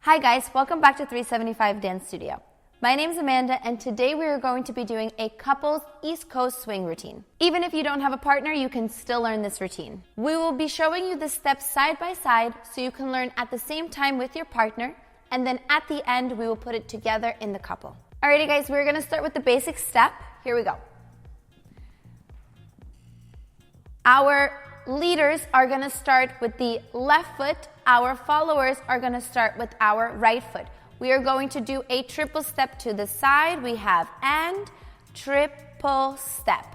Hi guys, welcome back to 375 Dance Studio. My name is Amanda and today we are going to be doing a couples East Coast swing routine. Even if you don't have a partner, you can still learn this routine. We will be showing you the steps side by side so you can learn at the same time with your partner, and then at the end we will put it together in the couple. Alrighty guys, we're gonna start with the basic step. Here we go. Our leaders are gonna start with the left foot. Our followers are gonna start with our right foot. We are going to do a triple step to the side. We have and triple step.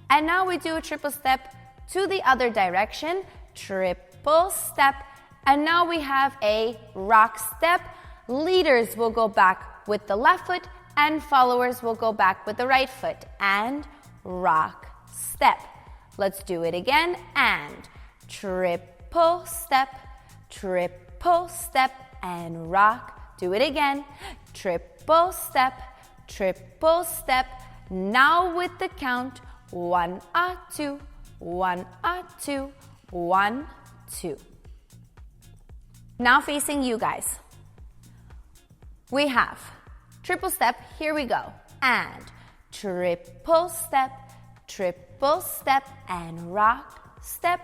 And now we do a triple step to the other direction, triple step. And now we have a rock step. Leaders will go back with the left foot and followers will go back with the right foot and rock step. Let's do it again and triple step and rock. Do it again, triple step. Now with the count, 1, 2, 1, 2, 1, 2. Now facing you guys. We have triple step, here we go, and triple step and rock step,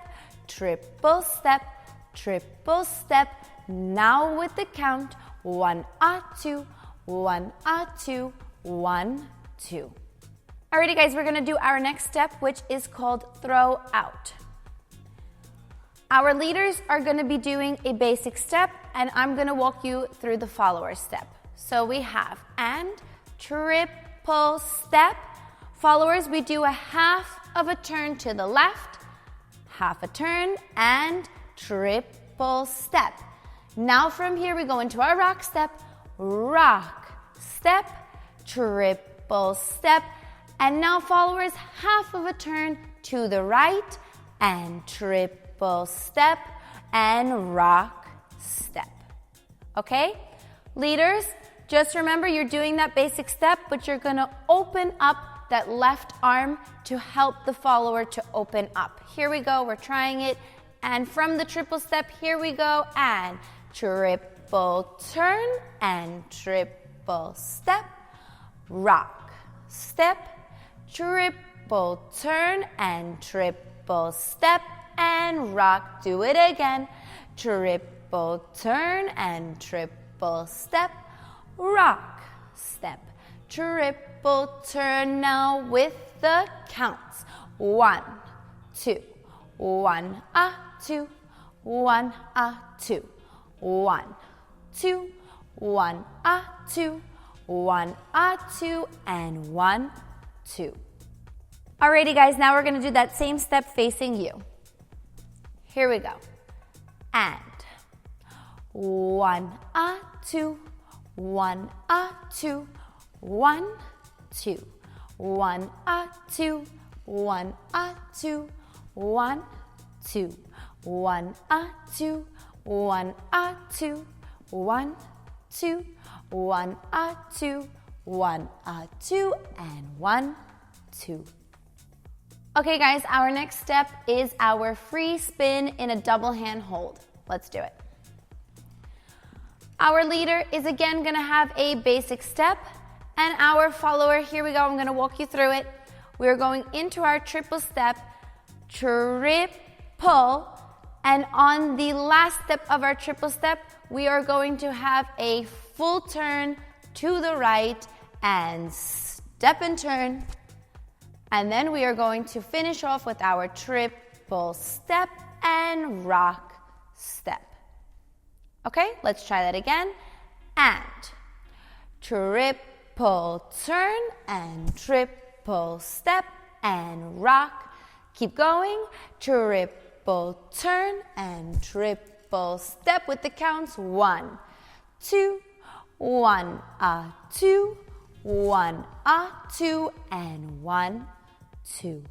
triple step. Now with the count, 1, 2, 1, 2, 1, 2. Alrighty guys, we're gonna do our next step, which is called throw out. Our leaders are gonna be doing a basic step and I'm gonna walk you through the follower step. So we have and triple step. Followers, we do a half of a turn to the left, half a turn and triple step. Now from here we go into our rock step, triple step, and now followers, half of a turn to the right and triple step and rock step. Okay? Leaders, just remember you're doing that basic step, but you're gonna open up that left arm to help the follower to open up. Here we go, we're trying it. And from the triple step, here we go, and triple turn and triple step, rock step, triple turn and triple step and rock. Do it again, triple turn and triple step, rock step, triple turn. Now with the counts, 1, 2, 1, 2, 1, 2, 1, 2, 1, 2, 1, 2, and 1, 2. Alrighty guys, now we're gonna do that same step facing you. Here we go. And 1, 2, 1, 2, 1, 2, 1, 2, 1, 2, 1, 2, 1, 2, 1, 2, 1, 2, 1, 2, 1, 2, and 1, 2. Okay guys, our next step is our free spin in a double hand hold. Let's do it. Our leader is again gonna have a basic step, and our follower, here we go, I'm gonna walk you through it. We're going into our triple step, triple, and on the last step of our triple step, we are going to have a full turn to the right and step and turn. And then we are going to finish off with our triple step and rock step. Okay, let's try that again. And triple turn and triple step and rock. Keep going. Triple turn and triple step with the counts 1, 2, 1, 2, 1, 2, and 1, 2.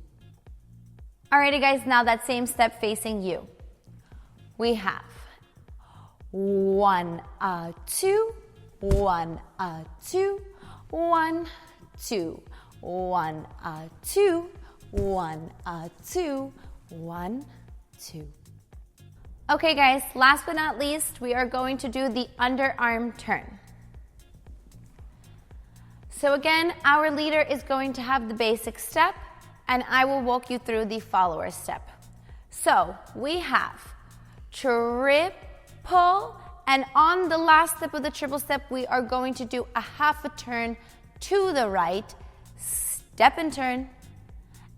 Alrighty guys, now that same step facing you. We have 1, 2, 1, 2, 1, 2, 1, 2, 1, 2, 1, 2. Okay guys, last but not least, we are going to do the underarm turn. So again, our leader is going to have the basic step, and I will walk you through the follower step. So we have triple, and on the last step of the triple step, we are going to do a half a turn to the right, step and turn,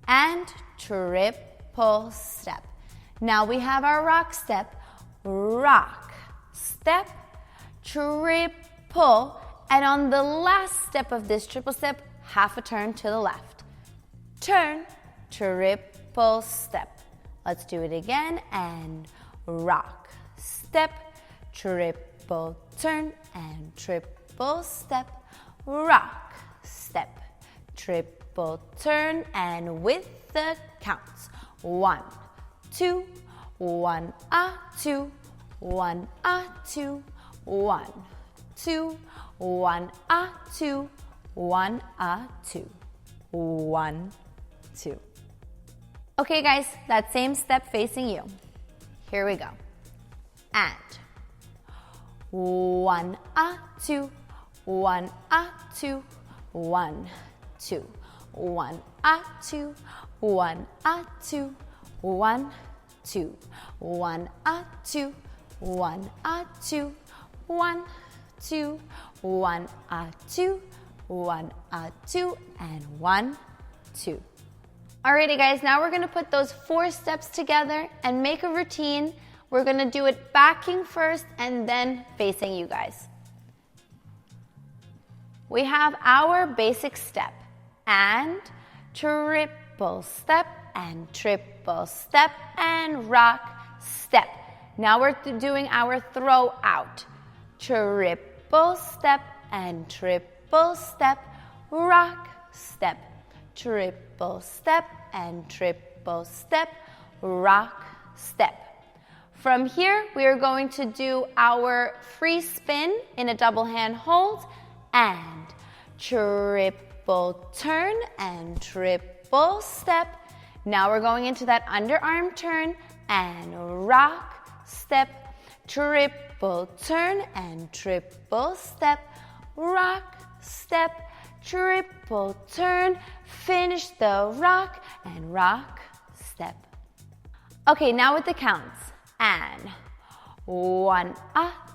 and triple step. Now we have our rock step, rock, step, triple, and on the last step of this triple step, half a turn to the left. Turn, triple step. Let's do it again, and rock, step, triple turn, and triple step, rock, step, triple turn, and with the counts. 1, 2, 1, 2, 1, 2, 1, 2, 1, 2, 1, 2, 1, 2. Okay guys, that same step facing you. Here we go. And 1, 2, 1, 2, 1, 2, 1, 2, 1, 2, 1, 2, 1, 2, 1, 2, 1, 2, 1, 2, 1, 2, and 1, 2. Alrighty guys, now we're gonna put those 4 steps together and make a routine. We're gonna do it backing first and then facing you guys. We have our basic step, and triple step, and triple step, and rock, step. Now we're doing our throw out. Triple step, and triple step, rock, step. Triple step, and triple step, rock, step. From here, we are going to do our free spin in a double hand hold, and triple turn, and triple step. Now we're going into that underarm turn, and rock, step, triple turn, and triple step, rock, step, triple turn, finish the rock, and rock, step. Okay, now with the counts. And 1,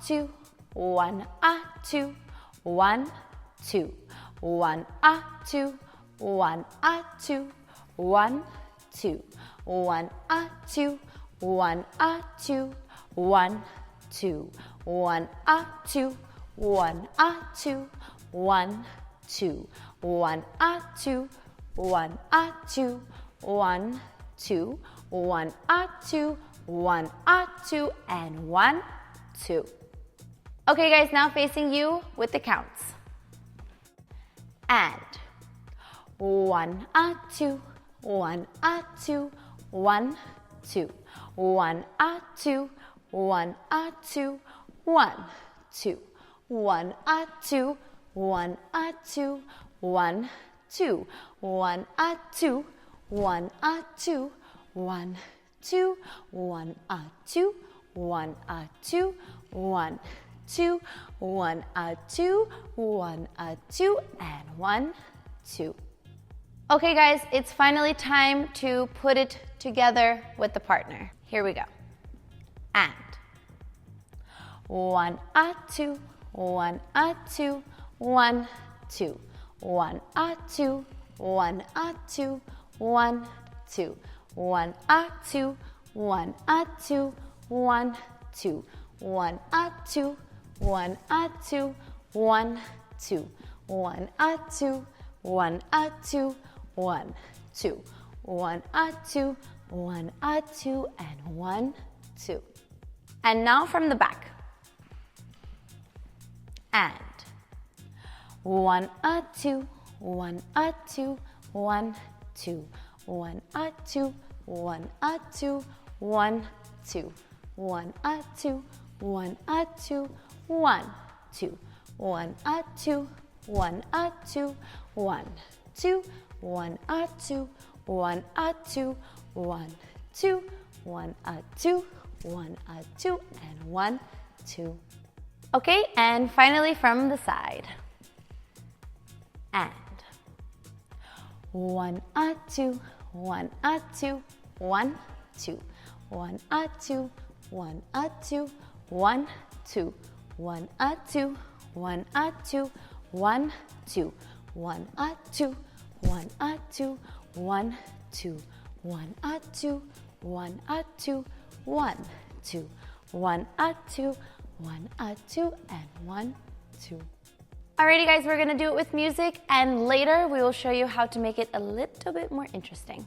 2, 1, 2, 1, 2, 1, 2, 1, 2, 1, 2, 1, 2, 1, 2, 1, 2, 1, 2, 1, 2, 1, 2, 1, 2, 1, 2, 1, 2, 1, 2, 1, 2, and 1, 2. Okay guys, now facing you with the counts. And 1, 2, 1, 2, 1, 2, 1, 2, 1, 2, 1, 2, 1, 2, 1, 2, 1, 2, 1, 2, 1, 2, 1, 2, 1, 2, 1, 2, 1, 2, 1, 2, 1, 2, and 1, 2. Okay guys, it's finally time to put it together with the partner. Here we go. And 1, 2, 1, 2, 1, 2, 1, 2, 1, 2, 1, 2, 1, 2, 1, 2, 1, 2, 1, 2, 1, 2, 1, 2, 1, 2, 1, 2, 1, 2, 1, 2, 1, 2, and 1, 2. And now from the back. And 1, 2, 1, 2, 1, 2, 1, 2, 1, 2, 1, 2, 1, 2, 1, 2, 1, 2, 1, 2, 1, 2, 1, 2, 1, 2, 1, 2, 1, 2, 1, 2, 1, 2, and 1, 2. Okay, and finally from the side. And 1, 2, 1, 2, 1, 2, 1, 2, 1, 2, 1, 2, 1, 2, 1, 2, 1, 2, 1, 2, 1, 2, 1, 2, 1, 2, 1, 2, 1, 2, 1, 2, 1, 2, and 1, 2. Alrighty guys, we're gonna do it with music, and later we will show you how to make it a little bit more interesting.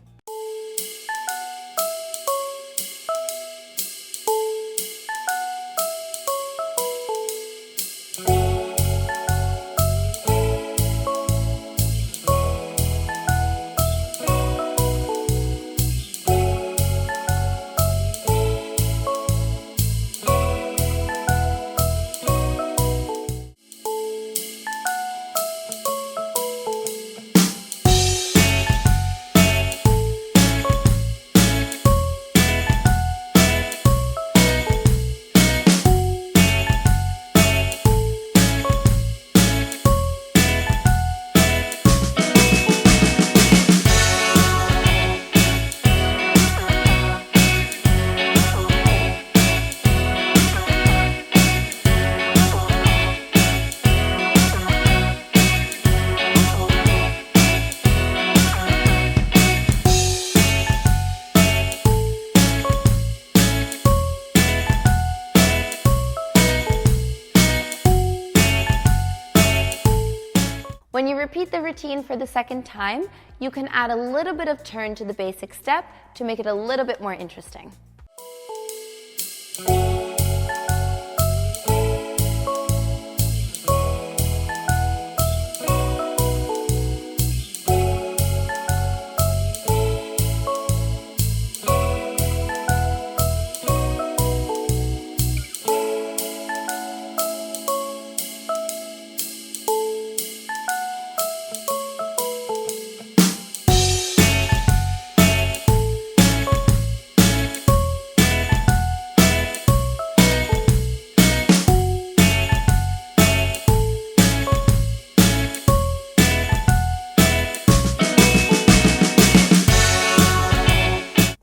When you repeat the routine for the second time, you can add a little bit of turn to the basic step to make it a little bit more interesting.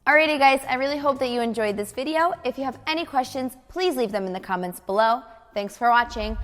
Alrighty guys, I really hope that you enjoyed this video. If you have any questions, please leave them in the comments below. Thanks for watching.